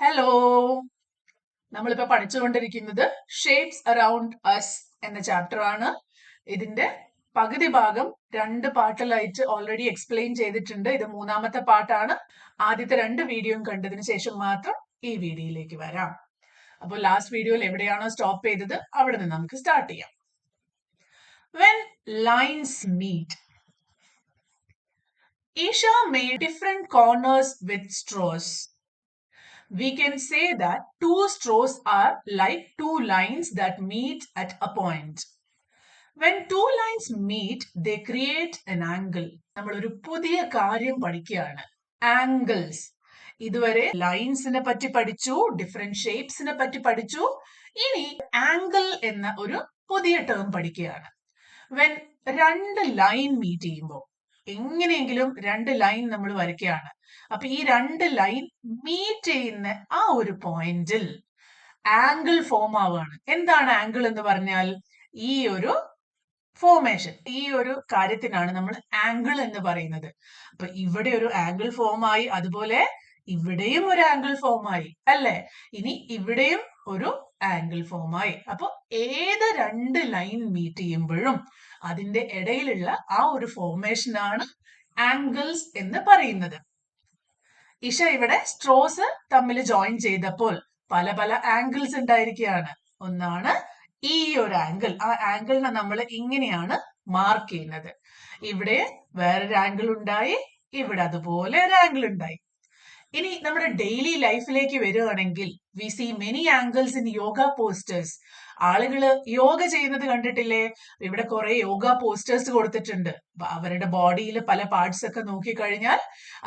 Hello, നമ്മളിപ്പോ പഠിച്ചുകൊണ്ടിരിക്കുന്നത് shapes around us എന്ന ചാപ്റ്റർ ആണ്. ഇതിന്റെ പകുതി ഭാഗം 2 പാർട്ടിലായിട്ട് ഓൾറെഡി എക്സ്പ്ലെയിൻ ചെയ്തിട്ടുണ്ട്. ഇത് 3-ാമത്തെ പാർട്ടാണ്. ആദ്യത്തെ 2 വീഡിയോയും കണ്ടതിന് ശേഷം മാത്രം ഈ വീഡിയോയിലേക്ക് വരാം. അപ്പോൾ ലാസ്റ്റ് വീഡിയോയിൽ എവിടെയാണോ സ്റ്റോപ്പ് ചെയ്തത് അവിടെ നിന്ന് നമുക്ക് സ്റ്റാർട്ട് ചെയ്യാം. When lines meet, Isha made different corners with straws. We can say that 2 straws are like 2 lines that meet at a point. When 2 lines meet, they create an angle. നമ്മൾ ഒരു പുതിയ കാര്യം പഠിക്കുകയാണ്. Angles. ഇതുവരെ ലൈൻസിനെ പറ്റി പഠിച്ചു, different ഷേപ്സിനെ പറ്റി പഠിച്ചു. ഇനി ആംഗിൾ എന്ന ഒരു പുതിയ ടേം പഠിക്കുകയാണ്. When 2 ലൈൻ മീറ്റ് ചെയ്യുമ്പോൾ, എങ്ങനെയെങ്കിലും 2 ലൈൻ നമ്മൾ വരയ്ക്കുകയാണ്. അപ്പൊ ഈ 2 ലൈൻ മീറ്റ് ചെയ്യുന്ന ആ ഒരു പോയിന്റിൽ ആംഗിൾ ഫോം ആവുകയാണ്. എന്താണ് ആംഗിൾ എന്ന് പറഞ്ഞാൽ? ഈ ഒരു ഫോർമേഷൻ, ഈ ഒരു കാര്യത്തിനാണ് നമ്മൾ ആംഗിൾ എന്ന് പറയുന്നത്. അപ്പൊ ഇവിടെ ഒരു ആംഗിൾ ഫോം ആയി, അതുപോലെ ഇവിടെയും ഒരു ആംഗിൾ ഫോം ആയി അല്ലേ? ഇനി ഇവിടെയും ഒരു ആംഗിൾ ഫോം ആയി. അപ്പൊ ഏത് 2 ലൈൻ മീറ്റ് ചെയ്യുമ്പോഴും അതിന്റെ ഇടയിലുള്ള ആ ഒരു ഫോർമേഷൻ ആണ് ആംഗിൾസ് എന്ന് പറയുന്നത്. ഇഷ ഇവിടെ സ്ട്രോസ് തമ്മിൽ ജോയിൻ ചെയ്തപ്പോൾ പല പല ആംഗിൾസ് ഉണ്ടായിരിക്കുകയാണ്. ഒന്നാണ് ഈ ഒരു ആംഗിൾ. ആ ആംഗിളിനെ നമ്മൾ ഇങ്ങനെയാണ് മാർക്ക് ചെയ്യുന്നത്. ഇവിടെ വേറൊരു ആംഗിൾ ഉണ്ടായി, ഇവിടെ അതുപോലെ ഒരു ആംഗിൾ ഉണ്ടായി. ഇനി നമ്മുടെ ഡെയിലി ലൈഫിലേക്ക് വരികയാണെങ്കിൽ we see many angles in yoga postures. ആളുകള് യോഗ ചെയ്യുന്നത് കണ്ടിട്ടില്ലേ? ഇവിടെ കുറെ യോഗ പോസ്റ്റേഴ്സ് കൊടുത്തിട്ടുണ്ട്. അവരുടെ ബോഡിയിൽ പല പാർട്സ് ഒക്കെ നോക്കിക്കഴിഞ്ഞാൽ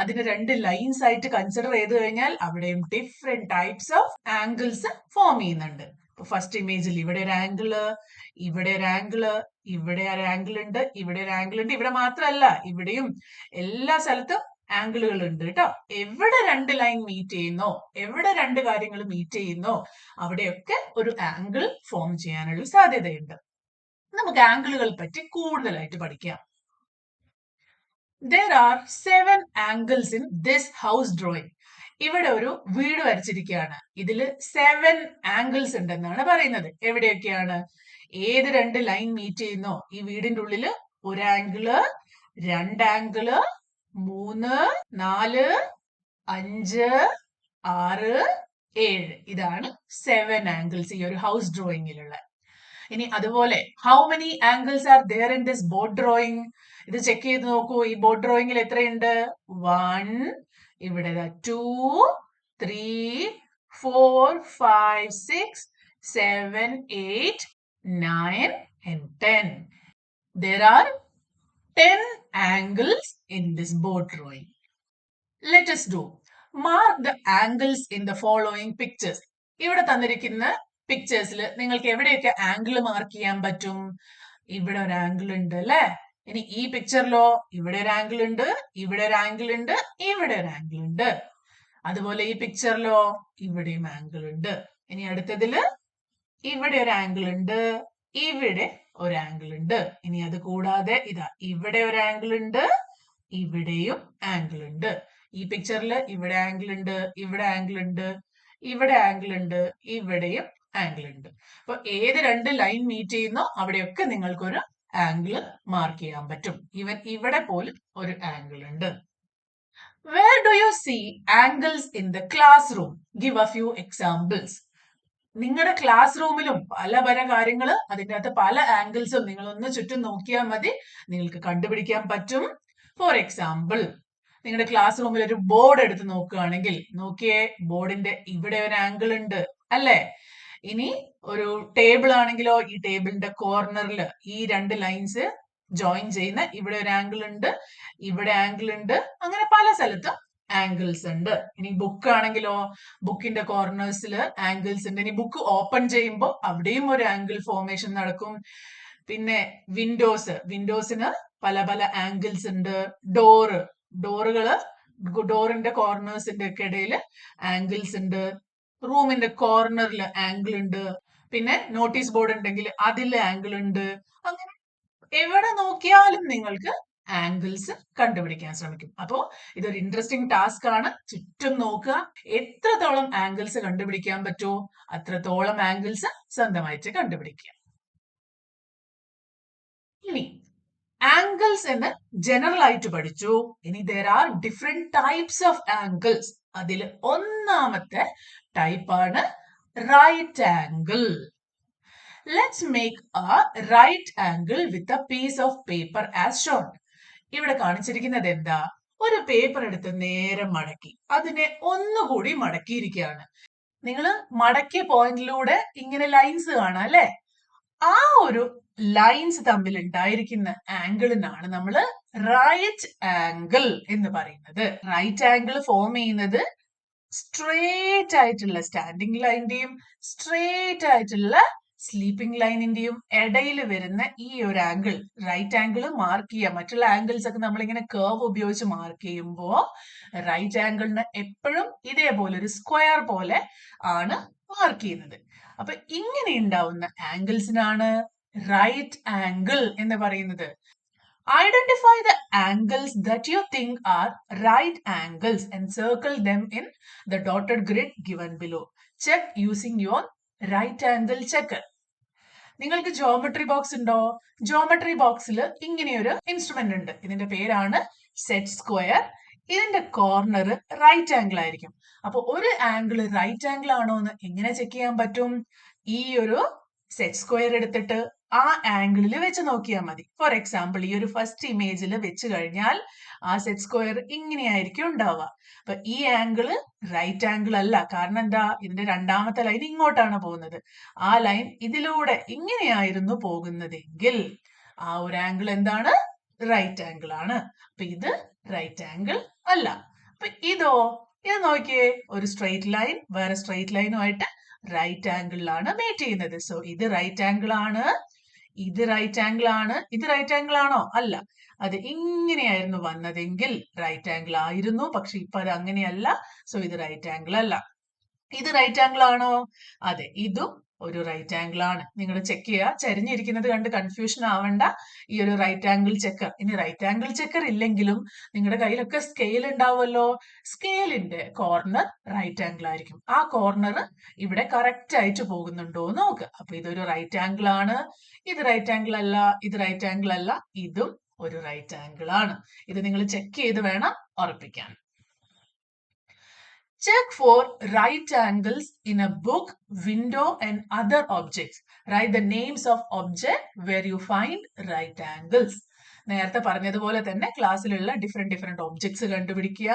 അതിന് 2 ലൈൻസ് ആയിട്ട് കൺസിഡർ ചെയ്ത് കഴിഞ്ഞാൽ അവിടെയും different types of angles form ചെയ്യുന്നുണ്ട്. ഫസ്റ്റ് ഇമേജിൽ ഇവിടെ ഒരു ആംഗിള്, ഇവിടെ ഒരു ആംഗിള്, ഇവിടെ ഒരു ആംഗിൾ ഉണ്ട്, ഇവിടെ ഒരു ആംഗിൾ ഉണ്ട്. ഇവിടെ മാത്രമല്ല, ഇവിടെയും എല്ലാ സ്ഥലത്തും ആംഗിളുകൾ ഉണ്ട് കേട്ടോ. എവിടെ 2 ലൈൻ മീറ്റ് ചെയ്യുന്നോ, എവിടെ 2 കാര്യങ്ങൾ മീറ്റ് ചെയ്യുന്നോ അവിടെയൊക്കെ ഒരു ആംഗിൾ ഫോം ചെയ്യാനുള്ള സാധ്യതയുണ്ട്. നമുക്ക് ആംഗിളുകൾ പറ്റി കൂടുതലായിട്ട് പഠിക്കാം. There are 7 angles in this house drawing. ഇവിടെ ഒരു വീട് വരച്ചിരിക്കുകയാണ്. ഇതിൽ 7 ആംഗിൾസ് ഉണ്ടെന്നാണ് പറയുന്നത്. എവിടെയൊക്കെയാണ്? ഏത് 2 ലൈൻ മീറ്റ് ചെയ്യുന്നോ ഈ വീടിന്റെ ഉള്ളില് ഒരു ആംഗിള്, 2 ആംഗിള്, 3, 4, 5, 6, 7. ഇതാണ് 7 ആംഗിൾസ് ഈ ഒരു ഹൗസ് ഡ്രോയിങ്ങിലുള്ള. ഇനി അതുപോലെ how many angles are there in this board drawing? ഇത് ചെക്ക് ചെയ്ത് നോക്കൂ. ഈ ബോർഡ് ഡ്രോയിങ്ങിൽ എത്രയുണ്ട്? 1, ഇവിടെ 2, 3, 4, 5, 6, 7, 8, 9 and 10. There are 10 angles in this board drawing. Let us do. Mark the angles in the following pictures. ഇവിടെ തന്നിരിക്കുന്ന പിക്ചേഴ്സിൽ നിങ്ങൾക്ക് എവിടെയൊക്കെ ആംഗിൾ മാർക്ക് ചെയ്യാൻ പറ്റും? ഇവിടെ ഒരു ആംഗിൾ ഉണ്ട് അല്ലെ? ഇനി ഈ പിക്ചറിലോ ഇവിടെ ഒരു ആംഗിൾ ഉണ്ട്, ഇവിടെ ഒരു ആംഗിൾ ഉണ്ട്, ഇവിടെ ഒരു ആംഗിൾ ഉണ്ട്. അതുപോലെ ഈ പിക്ചറിലോ ഇവിടെയും ആംഗിൾ ഉണ്ട്. ഇനി അടുത്തതില് ഇവിടെ ഒരു ആംഗിൾ ഉണ്ട്, ഇവിടെ ഒരു ആംഗിൾ ഉണ്ട്. ഇനി അത് കൂടാതെ ഇതാ ഇവിടെ ഒരു ആംഗിൾ ഉണ്ട്, ഇവിടെയും ആംഗിൾ ഉണ്ട്. ഈ പിക്ചറിൽ ഇവിടെ ആംഗിൾ ഉണ്ട്, ഇവിടെ ആംഗിൾ ഉണ്ട്, ഇവിടെ ആംഗിൾ ഉണ്ട്, ഇവിടെയും ആംഗിൾ ഉണ്ട്. അപ്പൊ ഏത് 2 ലൈൻ മീറ്റ് ചെയ്യുന്നോ അവിടെയൊക്കെ നിങ്ങൾക്കൊരു ആംഗിൾ മാർക്ക് ചെയ്യാൻ പറ്റും. ഈവൻ ഇവിടെ പോലും ഒരു ആംഗിൾ ഉണ്ട്. Where do you see angles in the classroom? Give a few examples. നിങ്ങളുടെ ക്ലാസ് റൂമിലും പല പല കാര്യങ്ങൾ, അതിൻ്റെ അകത്ത് പല ആംഗിൾസും നിങ്ങൾ ഒന്ന് ചുറ്റും നോക്കിയാൽ മതി, നിങ്ങൾക്ക് കണ്ടുപിടിക്കാൻ പറ്റും. ഫോർ എക്സാമ്പിൾ, നിങ്ങളുടെ ക്ലാസ് റൂമിൽ ഒരു ബോർഡ് എടുത്ത് നോക്കുകയാണെങ്കിൽ നോക്കിയേ, ബോർഡിന്റെ ഇവിടെ ഒരു ആംഗിൾ ഉണ്ട് അല്ലേ? ഇനി ഒരു ടേബിൾ ആണെങ്കിലോ ഈ ടേബിളിന്റെ കോർണറിൽ ഈ 2 ലൈൻസ് ജോയിൻ ചെയ്യുന്ന ഇവിടെ ഒരു ആംഗിൾ ഉണ്ട്, ഇവിടെ ആംഗിൾ ഉണ്ട്. അങ്ങനെ പല സ്ഥലത്തും ആംഗിൾസ് ഉണ്ട്. ഇനി ബുക്ക് ആണെങ്കിലോ ബുക്കിന്റെ കോർണേഴ്സിൽ ആംഗിൾസ് ഉണ്ട്. ഇനി ബുക്ക് ഓപ്പൺ ചെയ്യുമ്പോൾ അവിടെയും ഒരു ആംഗിൾ ഫോർമേഷൻ നടക്കും. പിന്നെ വിൻഡോസിന് പല പല ആംഗിൾസ് ഉണ്ട്. ഡോറിന്റെ കോർണേഴ്സിന്റെ ഒക്കെ ഇടയിൽ ആംഗിൾസ് ഉണ്ട്. റൂമിന്റെ കോർണറിൽ ആംഗിൾ ഉണ്ട്. പിന്നെ നോട്ടീസ് ബോർഡ് ഉണ്ടെങ്കിൽ അതിൽ ആംഗിൾ ഉണ്ട്. അങ്ങനെ എവിടെ നോക്കിയാലും നിങ്ങൾക്ക് ആംഗിൾസ് കണ്ടുപിടിക്കാൻ ശ്രമിക്കും. അപ്പോ ഇതൊരു ഇൻട്രസ്റ്റിംഗ് ടാസ്ക് ആണ്. ചുറ്റും നോക്കുക, എത്രത്തോളം ആംഗിൾസ് കണ്ടുപിടിക്കാൻ പറ്റുമോ അത്രത്തോളം ആംഗിൾസ് സ്വന്തമായിട്ട് കണ്ടുപിടിക്കുക. ഇനി ആംഗിൾസ് എന്ന് ജനറൽ ആയിട്ട് പഠിച്ചു. ഇനി there are different types of angles. അതിൽ ഒന്നാമത്തെ ടൈപ്പ് ആണ് right angle. Let's make a right angle with a piece of paper as shown. ഇവിടെ കാണിച്ചിരിക്കുന്നത് എന്താ? ഒരു പേപ്പർ എടുത്ത് നേരെ മടക്കി അതിനെ ഒന്നുകൂടി മടക്കിയിരിക്കുകയാണ്. നിങ്ങൾ മടക്കിയ പോയിന്റിലൂടെ ഇങ്ങനെ ലൈൻസ് കാണാം അല്ലെ? ആ ഒരു ലൈൻസ് തമ്മിൽ ഉണ്ടായിരിക്കുന്ന ആംഗിളിനാണ് നമ്മൾ റൈറ്റ് ആംഗിൾ എന്ന് പറയുന്നത്. റൈറ്റ് ആംഗിൾ ഫോം ചെയ്യുന്നത് സ്ട്രേറ്റ് ആയിട്ടുള്ള സ്റ്റാൻഡിംഗ് ലൈനിന്റെയും സ്ട്രേറ്റ് ആയിട്ടുള്ള സ്ലീപ്പിംഗ് ലൈനിന്റെയും ഇടയിൽ വരുന്ന ഈ ഒരു ആംഗിൾ റൈറ്റ് ആംഗിൾ മാർക്ക് ചെയ്യുക. മറ്റുള്ള ആംഗിൾസ് ഒക്കെ നമ്മളിങ്ങനെ കേർവ് ഉപയോഗിച്ച് മാർക്ക് ചെയ്യുമ്പോൾ റൈറ്റ് ആംഗിളിന് എപ്പോഴും ഇതേപോലെ ഒരു സ്ക്വയർ പോലെ ആണ് മാർക്ക് ചെയ്യുന്നത്. അപ്പൊ ഇങ്ങനെ ഉണ്ടാവുന്ന ആംഗിൾസിനാണ് റൈറ്റ് ആംഗിൾ എന്ന് പറയുന്നത്. Identify the angles that you think are right angles and circle them in the dotted grid given below. Check using your right angle checker. നിങ്ങൾക്ക് ജോമെട്രി ബോക്സ് ഉണ്ടോ? ജോമെട്രി ബോക്സിൽ ഇങ്ങനെയൊരു ഇൻസ്ട്രുമെന്റ് ഉണ്ട്. ഇതിന്റെ പേരാണ് സെറ്റ് സ്ക്വയർ. ഇതിന്റെ കോർണർ റൈറ്റ് ആംഗിൾ ആയിരിക്കും. അപ്പൊ ഒരു ആംഗിൾ റൈറ്റ് ആംഗിൾ ആണോ എന്ന് എങ്ങനെ ചെക്ക് ചെയ്യാൻ പറ്റും? ഈ ഒരു സെറ്റ് സ്ക്വയർ എടുത്തിട്ട് ആ ആംഗിളിൽ വെച്ച് നോക്കിയാൽ മതി. ഫോർ എക്സാമ്പിൾ ഈ ഒരു ഫസ്റ്റ് ഇമേജിൽ വെച്ച് കഴിഞ്ഞാൽ ആ സെറ്റ് സ്ക്വയർ ഇങ്ങനെയായിരിക്കും ഉണ്ടാവുക. അപ്പൊ ഈ ആംഗിള് റൈറ്റ് ആംഗിൾ അല്ല. കാരണം എന്താ? ഇതിന്റെ രണ്ടാമത്തെ ലൈൻ ഇങ്ങോട്ടാണ് പോകുന്നത്. ആ ലൈൻ ഇതിലൂടെ ഇങ്ങനെയായിരുന്നു പോകുന്നതെങ്കിൽ ആ ഒരു ആംഗിൾ എന്താണ്? റൈറ്റ് ആംഗിൾ ആണ്. അപ്പൊ ഇത് റൈറ്റ് ആംഗിൾ അല്ല. അപ്പൊ ഇത് നോക്കിയേ, ഒരു സ്ട്രെയിറ്റ് ലൈൻ വേറെ സ്ട്രെയിറ്റ് ലൈനുമായിട്ട് റൈറ്റ് ആംഗിളിലാണ് മീറ്റ് ചെയ്യുന്നത്. സോ ഇത് റൈറ്റ് ആംഗിൾ ആണ്, ഇത് റൈറ്റ് ആംഗിൾ ആണ്. ഇത് റൈറ്റ് ആംഗിൾ ആണോ? അല്ല. അത് ഇങ്ങനെയായിരുന്നു വന്നതെങ്കിൽ റൈറ്റ് ആംഗിൾ ആയിരുന്നു. പക്ഷെ ഇപ്പൊ അത് അങ്ങനെയല്ല. സോ ഇത് റൈറ്റ് ആംഗിൾ അല്ല. ഇത് റൈറ്റ് ആംഗിൾ ആണോ? അതെ, ഇതും ഒരു റൈറ്റ് ആംഗിൾ ആണ്. നിങ്ങൾ ചെക്ക് ചെയ്യുക. ചരിഞ്ഞിരിക്കുന്നത് കണ്ട് കൺഫ്യൂഷൻ ആവണ്ട. ഈ ഒരു റൈറ്റ് ആംഗിൾ ചെക്കർ. ഇനി റൈറ്റ് ആംഗിൾ ചെക്കർ ഇല്ലെങ്കിലും നിങ്ങളുടെ കയ്യിലൊക്കെ സ്കെയിൽ ഉണ്ടാവുമല്ലോ. സ്കെയിലിന്റെ കോർണർ റൈറ്റ് ആംഗിൾ ആയിരിക്കും. ആ കോർണർ ഇവിടെ കറക്റ്റ് ആയിട്ട് പോകുന്നുണ്ടോ എന്ന് നോക്കുക. അപ്പൊ ഇതൊരു റൈറ്റ് ആംഗിൾ ആണ്. ഇത് റൈറ്റ് ആംഗിൾ അല്ല, ഇത് റൈറ്റ് ആംഗിൾ അല്ല, ഇതും ഒരു റൈറ്റ് ആംഗിൾ ആണ്. ഇത് നിങ്ങൾ ചെക്ക് ചെയ്ത് വേണം ഉറപ്പിക്കാൻ. Check for right angles in a book, window and other objects. Write the names of object where you find right angles. നേരത്തെ പറഞ്ഞതുപോലെ തന്നെ ക്ലാസ്സിലുള്ള ഡിഫറെന്റ് ഒബ്ജക്ട്സ് കണ്ടുപിടിക്കുക.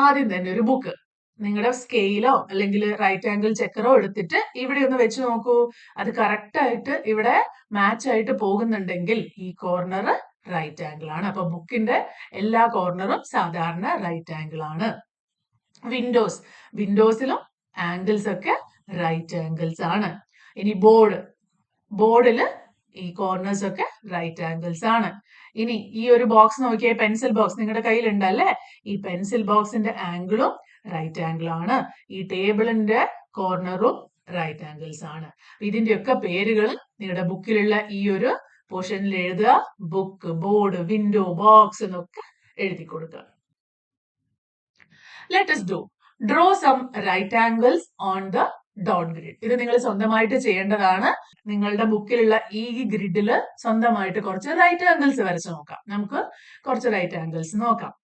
ആദ്യം തന്നെ ഒരു ബുക്ക്, നിങ്ങളുടെ സ്കെയിലോ അല്ലെങ്കിൽ റൈറ്റ് ആംഗിൾ ചെക്കറോ എടുത്തിട്ട് ഇവിടെ ഒന്ന് വെച്ച് നോക്കൂ. അത് കറക്റ്റ് ആയിട്ട് ഇവിടെ മാച്ച് ആയിട്ട് പോകുന്നുണ്ടെങ്കിൽ ഈ കോർണർ റൈറ്റ് ആംഗിൾ ആണ്. അപ്പൊ ബുക്കിന്റെ എല്ലാ കോർണറും സാധാരണ റൈറ്റ് ആംഗിൾ ആണ്. വിൻഡോസിലും ആംഗിൾസ് ഒക്കെ റൈറ്റ് ആംഗിൾസ് ആണ്. ഇനി ബോർഡില് ഈ കോർണേഴ്സ് ഒക്കെ റൈറ്റ് ആംഗിൾസ് ആണ്. ഇനി ഈ ഒരു ബോക്സ് നോക്കിയേ, പെൻസിൽ ബോക്സ് നിങ്ങളുടെ കയ്യിൽ ഉണ്ടല്ലേ? ഈ പെൻസിൽ ബോക്സിന്റെ ആംഗിളും റൈറ്റ് ആംഗിൾ ആണ്. ഈ ടേബിളിന്റെ കോർണറും റൈറ്റ് ആംഗിൾസ് ആണ്. ഇതിന്റെ ഒക്കെ പേരുകൾ നിങ്ങളുടെ ബുക്കിലുള്ള ഈ ഒരു പോർഷനിൽ എഴുതുക. ബുക്ക്, ബോർഡ്, വിൻഡോ, ബോക്സ് എന്നൊക്കെ എഴുതി കൊടുക്കുക. Let us draw some right angles on the dot grid. ഇത് നിങ്ങൾ സ്വന്തമായിട്ട് ചെയ്യേണ്ടതാണ്. നിങ്ങളുടെ ബുക്കിലുള്ള ഈ ഗ്രിഡില് സ്വന്തമായിട്ട് കുറച്ച് റൈറ്റ് ആംഗിൾസ് വരച്ച് നോക്കാം. നമുക്ക് കുറച്ച് റൈറ്റ് ആംഗിൾസ് നോക്കാം.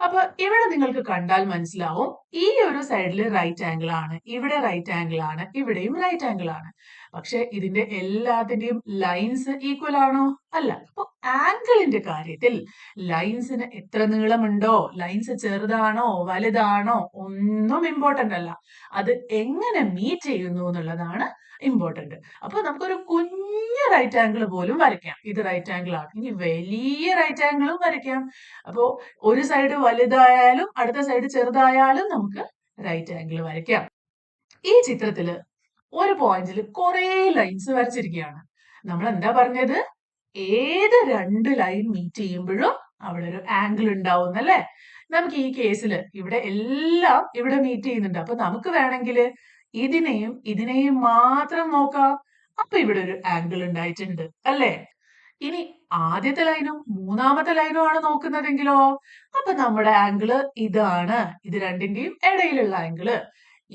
അപ്പൊ ഇവിടെ നിങ്ങൾക്ക് കണ്ടാൽ മനസ്സിലാവും ഈ ഒരു സൈഡിൽ റൈറ്റ് ആംഗിൾ ആണ്, ഇവിടെ റൈറ്റ് ആംഗിൾ ആണ്, ഇവിടെയും റൈറ്റ് ആംഗിൾ ആണ്. പക്ഷെ ഇതിന്റെ എല്ലാത്തിന്റെയും ലൈൻസ് ഈക്വൽ ആണോ? അല്ല. അപ്പൊ ആംഗിളിന്റെ കാര്യത്തിൽ ലൈൻസിന് എത്ര നീളമുണ്ടോ, ലൈൻസ് ചെറുതാണോ വലുതാണോ ഒന്നും ഇമ്പോർട്ടന്റ് അല്ല. അത് എങ്ങനെ മീറ്റ് ചെയ്യുന്നു എന്നുള്ളതാണ് ഇമ്പോർട്ടന്റ്. അപ്പൊ നമുക്കൊരു കുഞ്ഞു റൈറ്റ് ആംഗിൾ പോലും വരയ്ക്കാം. ഇത് റൈറ്റ് ആംഗിൾ ആണ്. ഇനി വലിയ റൈറ്റ് ആംഗിളും വരയ്ക്കാം. അപ്പോ ഒരു സൈഡ് വലുതായാലും അടുത്ത സൈഡ് ചെറുതായാലും നമുക്ക് റൈറ്റ് ആംഗിൾ വരയ്ക്കാം. ഈ ചിത്രത്തില് ഒരു പോയിന്റിൽ കുറെ ലൈൻസ് വരച്ചിരിക്കുകയാണ്. നമ്മൾ എന്താ പറഞ്ഞത്? ഏത് രണ്ട് ലൈൻ മീറ്റ് ചെയ്യുമ്പോഴും അവിടെ ഒരു ആംഗിൾ ഉണ്ടാവും അല്ലേ? നമുക്ക് ഈ കേസിൽ ഇവിടെ എല്ലാം ഇവിടെ മീറ്റ് ചെയ്യുന്നുണ്ട്. അപ്പൊ നമുക്ക് വേണമെങ്കിൽ ഇതിനെയും മാത്രം നോക്കാം. അപ്പൊ ഇവിടെ ഒരു ആംഗിൾ ഉണ്ടായിട്ടുണ്ട് അല്ലേ? ഇനി ആദ്യത്തെ ലൈനും മൂന്നാമത്തെ ലൈനും ആണ് നോക്കുന്നതെങ്കിലോ, അപ്പൊ നമ്മുടെ ആംഗിള് ഇതാണ്. ഇത് രണ്ടിന്റെയും ഇടയിലുള്ള ആംഗിള്.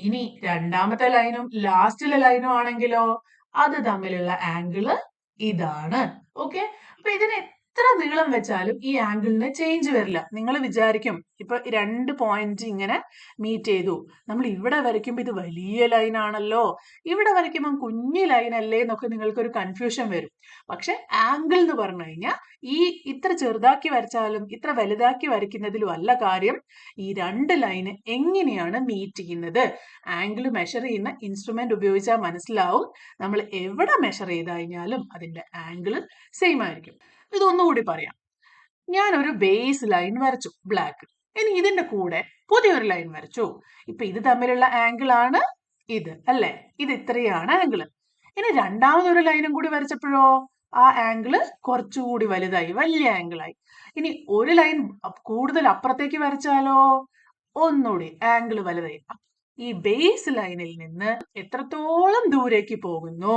ഇനി രണ്ടാമത്തെ ലൈനും ലാസ്റ്റിലെ ലൈനും ആണെങ്കിലോ, അത് തമ്മിലുള്ള ആംഗിള് ഇതാണ്. ഓക്കെ, അപ്പൊ ഇതിന് എത്ര നീളം വെച്ചാലും ഈ ആംഗിളിന് ചേഞ്ച് വരില്ല. നിങ്ങൾ വിചാരിക്കും ഇപ്പൊ രണ്ട് പോയിന്റ് ഇങ്ങനെ മീറ്റ് ചെയ്തു, നമ്മൾ ഇവിടെ വരയ്ക്കുമ്പോൾ ഇത് വലിയ ലൈൻ ആണല്ലോ, ഇവിടെ വരയ്ക്കുമ്പോൾ കുഞ്ഞു ലൈൻ അല്ലേ എന്നൊക്കെ നിങ്ങൾക്ക് ഒരു കൺഫ്യൂഷൻ വരും. പക്ഷെ ആംഗിൾ എന്ന് പറഞ്ഞു കഴിഞ്ഞാൽ ഈ ഇത്ര ചെറുതാക്കി വരച്ചാലും ഇത്ര വലുതാക്കി വരയ്ക്കുന്നതിലും അല്ല കാര്യം, ഈ രണ്ട് ലൈന് എങ്ങനെയാണ് മീറ്റ് ചെയ്യുന്നത്. ആംഗിൾ മെഷർ ചെയ്യുന്ന ഇൻസ്ട്രുമെന്റ് ഉപയോഗിച്ചാൽ മനസ്സിലാവും. നമ്മൾ എവിടെ മെഷർ ചെയ്ത് കഴിഞ്ഞാലും അതിന്റെ ആംഗിൾ സെയിം ആയിരിക്കും. ഇതൊന്നുകൂടി പറയാം. ഞാനൊരു ബേസ് ലൈൻ വരച്ചു ബ്ലാക്ക്. ഇനി ഇതിന്റെ കൂടെ പുതിയൊരു ലൈൻ വരച്ചു. ഇപ്പൊ ഇത് തമ്മിലുള്ള ആംഗിൾ ആണ് ഇത് അല്ലെ, ഇത് ഇത്രയാണ് ആംഗിള്. ഇനി രണ്ടാമതൊരു ലൈനും കൂടി വരച്ചപ്പോഴോ ആ ആംഗിള് കുറച്ചുകൂടി വലുതായി, വലിയ ആംഗിളായി. ഇനി ഒരു ലൈൻ കൂടുതൽ അപ്പുറത്തേക്ക് വരച്ചാലോ ഒന്നുകൂടി ആംഗിള് വലുതായി. ഈ ബേസ് ലൈനിൽ നിന്ന് എത്രത്തോളം ദൂരേക്ക് പോകുന്നു